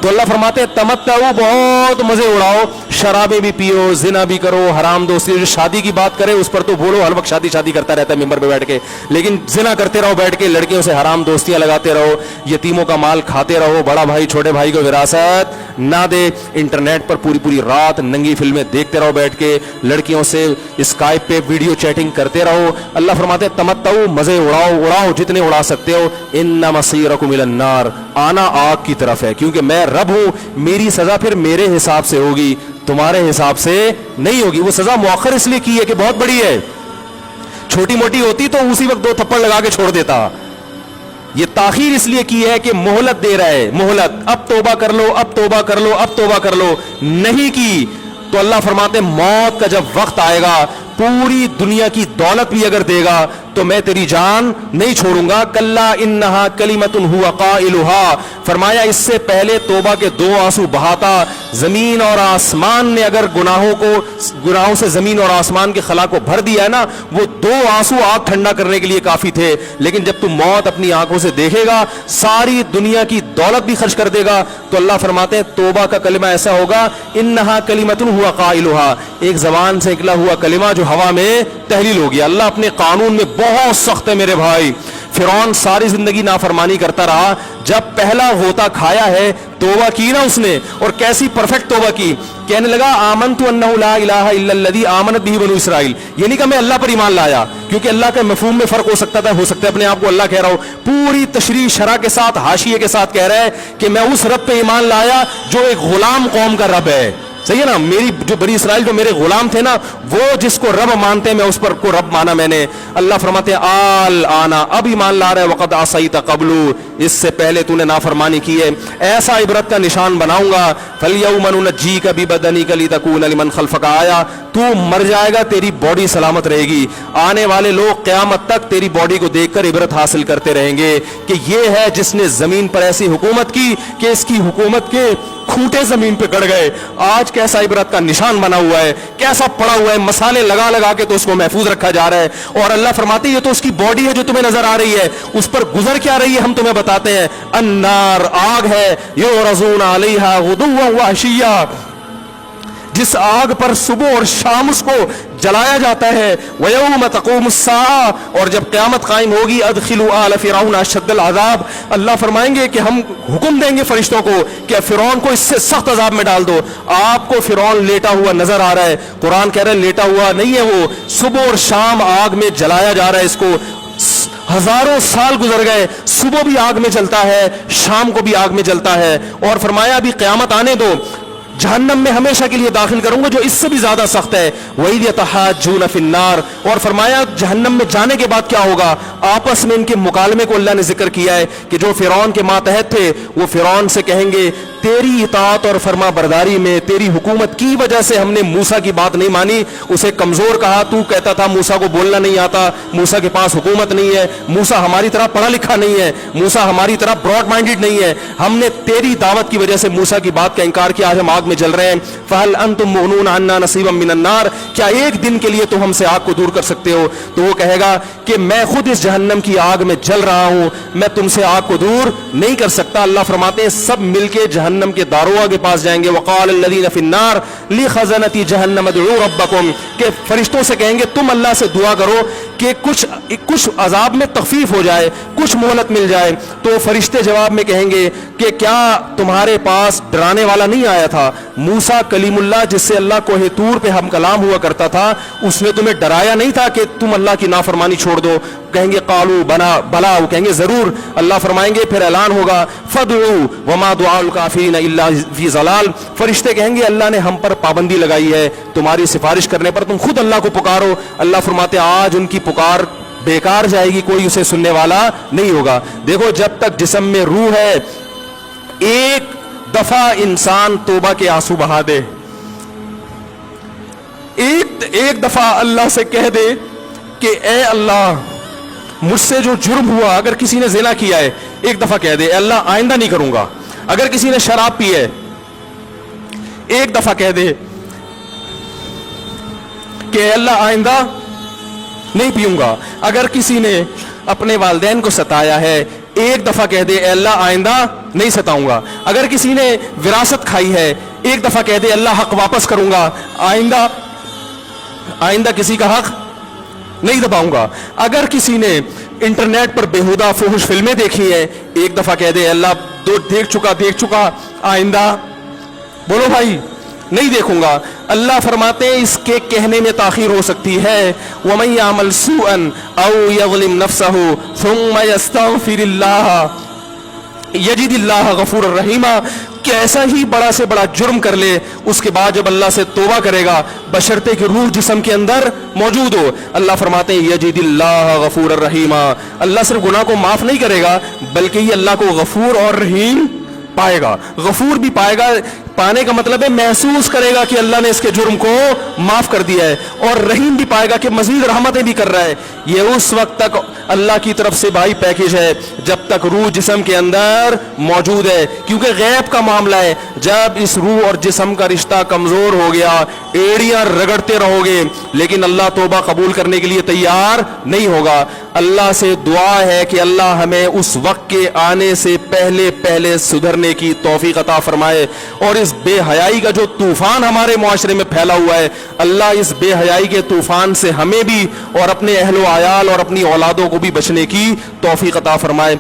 तो अल्लाह फरमाते हैं तमत्तऊ, बहुत मजे उड़ाओ, शराबें भी पियो, जिना भी करो, हराम दोस्ती। जो शादी की बात करे उस पर तो बोलो, हर वक्त शादी शादी करता रहता है मिंबर पे बैठ के, लेकिन जिना करते रहो बैठ के, लड़कियों से हराम दोस्तियां लगाते रहो, यतीमों का माल खाते रहो, बड़ा भाई छोटे भाई को विरासत ना दे, इंटरनेट पर पूरी पूरी रात नंगी फिल्में देखते रहो बैठ के, लड़कियों से स्काइप पे वीडियो चैटिंग करते रहो। अल्लाह फरमाते हैं तमत्तऊ, मजे उड़ाओ, उड़ाओ जितने उड़ा सकते हो। इन्ना मसीरकुम इलन नार, आना आग की तरफ है, क्योंकि मैं रब हूं, मेरी सजा फिर मेरे हिसाब से होगी, तुम्हारे हिसाब से नहीं होगी। वो सजा मुअख्खर इसलिए की है कि बहुत बड़ी है, छोटी मोटी होती तो उसी वक्त 2 थप्पड़ लगा के छोड़ देता। ये ताखीर इसलिए की है कि मोहलत दे रहा है, मोहलत, अब तौबा कर लो, अब तौबा कर लो, अब तौबा कर लो। नहीं की तो अल्लाह फरमाते मौत का जब वक्त आएगा, पूरी दुनिया की दौलत भी अगर देगा तो मैं तेरी जान नहीं छोड़ूंगा। कल्ला इन्नहा कलिमतुन हुवा काइलुहा, फरमाया इससे पहले तौबा के 2 आंसू बहाता। जमीन और आसमान ने अगर गुनाहों से जमीन और आसमान के खला को भर दिया है ना, वो 2 आंसू आग ठंडा करने के लिए काफी थे। लेकिन जब तू मौत अपनी आंखों से देखेगा, सारी दुनिया की दौलत भी खर्च कर देगा, तो अल्लाह फरमाते हैं तौबा का कलिमा ऐसा होगा, इन्नहा कलिमतुन हुवा काइलुहा, एक जबान से निकला हुआ कलिमा जो हवा में तहलील हो गया। अल्लाह अपने कानून में बहुत सख्त है मेरे भाई। फिरौन सारी जिंदगी नाफरमानी करता रहा, जब पहला होता खाया है तौबा की ना उसने, और कैसी परफेक्ट तौबा की, कहने लगा आमनतु अन्नहु ला इलाहा इल्लल्लज़ी आमनत बिही बनु इसराइल। ये नहीं कहा मैं अल्लाह पर ईमान लाया, क्योंकि अल्लाह के मफहूम में फर्क हो सकता था, हो सकता है अपने आप को अल्लाह कह रहा हो, पूरी तशरीह शरह के साथ, हाशिये के साथ कह रहा है कि मैं उस रब पे ईमान लाया जो एक गुलाम कौम का रब है। सही है ना, मेरी जो बनी इसराइल जो मेरे गुलाम थे ना, वो जिसको रब मानते हैं मैं उस पर को रब माना मैंने। अल्लाह फरमाते आल आना, अब ईमान ला रहा है, वक़द असैत क़ब्लु, इससे पहले तूने नाफरमानी की है, ऐसा इबरत का निशान बनाऊंगा। फलयौम नुनज्जीका बिबदनिका लितकूना लिमन खल्फका आया, तू मर जाएगा तेरी बॉडी सलामत रहेगी, आने वाले लोग क़यामत तक तेरी बॉडी को देखकर इबरत हासिल करते रहेंगे कि ये है जिसने जमीन पर ऐसी हुकूमत की कि इसकी हुकूमत के खूंटे जमीन पे गड़ गए। आज कैसा इबरत का निशान बना हुआ है, कैसा पड़ा हुआ है, मसाले लगा लगा के तो उसको महफूज रखा जा रहा है। और अल्लाह फरमाते ये तो उसकी बॉडी है जो तुम्हें नजर आ रही है, उस पर गुजर क्या रही है हम तुम्हें बताते हैं। अन्नार, आग है, युरज़ूना अलैहा गुदुव्वन व अशिय्या, जिस आग पर सुबह और शाम उसको जलाया जाता है। वयौम तक़ूमुस्साआ, और जब क़यामत कायम होगी, अदखिलू आल फ़िरऔन अशद्दल अज़ाब, अल्लाह फरमाएंगे कि हम हुक्म देंगे फरिश्तों को कि फ़िरौन को इससे सख्त अज़ाब में डाल दो। आपको फ़िरौन लेटा हुआ नजर आ रहा है, कुरान कह रहा है लेटा हुआ नहीं है, वो सुबह और शाम आग में जलाया जा रहा है। इसको हजारों साल गुजर गए, सुबह भी आग में जलता है, शाम को भी आग में जलता है। और फरमाया अभी क़यामत आने दो, जहन्नम में हमेशा के लिए दाखिल करूंगा जो इससे भी ज्यादा सख्त है। वही यतहाज्जून फिन्नार, और फरमाया जहन्नम में जाने के बाद क्या होगा, आपस में इनके मुकालमे को अल्लाह ने जिक्र किया है कि जो फिरौन के मातहत थे वो फिरौन से कहेंगे तेरी इताअत और फरमा बरदारी में, तेरी हुकूमत की वजह से हमने मूसा की बात नहीं मानी, उसे कमजोर कहा। तू कहता था मूसा को बोलना नहीं आता, मूसा के पास हुकूमत नहीं है, मूसा हमारी तरह पढ़ा लिखा नहीं है, मूसा हमारी तरह ब्रॉड माइंडेड नहीं है, हमने तेरी दावत की वजह से मूसा की बात का इनकार किया, आज हम आग में जल रहे हैं। फहल अंतुम मुगनून अन्ना नसीबम मिनन नार, क्या एक दिन के लिए तुम हमसे आग को दूर कर सकते हो? तो वो कहेगा कि मैं खुद इस जहन्नम की आग में जल रहा हूं, मैं तुमसे आग को दूर नहीं कर सकता। अल्लाह फरमाते हैं सब मिलके जहन्नम के दारोगा के पास जाएंगे। वक़ाल अल्लज़ीना फ़िन्नार लिख़ज़नती जहन्नम उदऊ रब्बकुम, के फरिश्तों से कहेंगे तुम अल्लाह से दुआ करो कि कुछ अजाब में तखफीफ हो जाए, कुछ मोहलत मिल जाए। तो फरिश्ते जवाब में कहेंगे कि क्या तुम्हारे पास डराने वाला नहीं आया था? मूसा कलीमुल्लाह जिससे अल्लाह कोहे तूर पे हम कलाम हुआ करता था, उसने तुम्हें डराया नहीं था कि तुम अल्लाह की नाफरमानी छोड़ दो? कहेंगे कालू बला, वो कहेंगे जरूर। अल्लाह फरमाएंगे फिर ऐलान होगा फदउ वमा दुआउल काफिरीन इल्ला फी ज़लाल, फरिश्ते कहेंगे अल्लाह ने हम पर पाबंदी लगाई है, तुम्हारी सिफारिश करने पर तुम खुद अल्लाह को पुकारो। अल्लाह फरमाते आज उनकी पुकार बेकार जाएगी, कोई उसे सुनने वाला नहीं होगा। देखो जब तक जिस्म में रूह है, एक दफा इंसान तौबा के आंसू बहा दे, एक दफा अल्लाह से कह दे कि ए अल्लाह मुझसे जो जुर्म हुआ, अगर किसी ने ज़िना किया है एक दफा कह दे अल्लाह आइंदा नहीं करूंगा। अगर किसी ने शराब पी है एक दफा कह दे कि अल्लाह आइंदा नहीं पीऊंगा। अगर किसी ने अपने वालिदैन को सताया है ایک دفعہ کہہ دے اے اللہ آئندہ نہیں ستاؤں گا. اگر کسی نے وراثت کھائی ہے ایک دفعہ کہہ دے اللہ حق واپس کروں گا, آئندہ کسی کا حق نہیں دباؤں گا. اگر کسی نے انٹرنیٹ پر بےہودہ فحش فلمیں دیکھی ہیں ایک دفعہ کہہ دے اللہ دیکھ چکا آئندہ بولو بھائی نہیں دیکھوں گا. اللہ فرماتے ہیں اس کے کہنے میں تاخیر ہو سکتی ہے. وَمَن يَعْمَلْ سُوءًا أَوْ يَظْلِمْ نَفْسَهُ ثُمَّ يَسْتَغْفِرِ اللَّهَ يَجِدِ اللَّهَ غَفُورًا رَحِيمًا, کہ ایسا ہی بڑا سے بڑا جرم کر لے اس کے بعد جب اللہ سے توبہ کرے گا بشرطے کہ روح جسم کے اندر موجود ہو, اللہ فرماتے ہیں یجد اللہ غفور الرحیم, اللہ صرف گناہ کو معاف نہیں کرے گا بلکہ یہ اللہ کو غفور اور رحیم پائے گا. غفور بھی پائے گا, پانے کا مطلب ہے محسوس کرے گا کہ اللہ نے اس کے جرم کو معاف کر دیا ہے, اور رحیم بھی پائے گا کہ مزید رحمتیں بھی کر رہا ہے. یہ اس وقت تک اللہ کی طرف سے بھائی پیکیج ہے جب تک روح جسم کے اندر موجود ہے, کیونکہ غیب کا معاملہ ہے. جب اس روح اور جسم کا رشتہ کمزور ہو گیا ایڑیاں رگڑتے رہو گے لیکن اللہ توبہ قبول کرنے کے لیے تیار نہیں ہوگا. اللہ سے دعا ہے کہ اللہ ہمیں اس وقت کے آنے سے پہلے سدھرنے کی توفیق عطا فرمائے, اور اس بے حیائی کا جو طوفان ہمارے معاشرے میں پھیلا ہوا ہے اللہ اس بے حیائی کے طوفان سے ہمیں بھی اور اپنے اہل و عیال اور اپنی اولادوں کو بھی بچنے کی توفیق عطا فرمائے.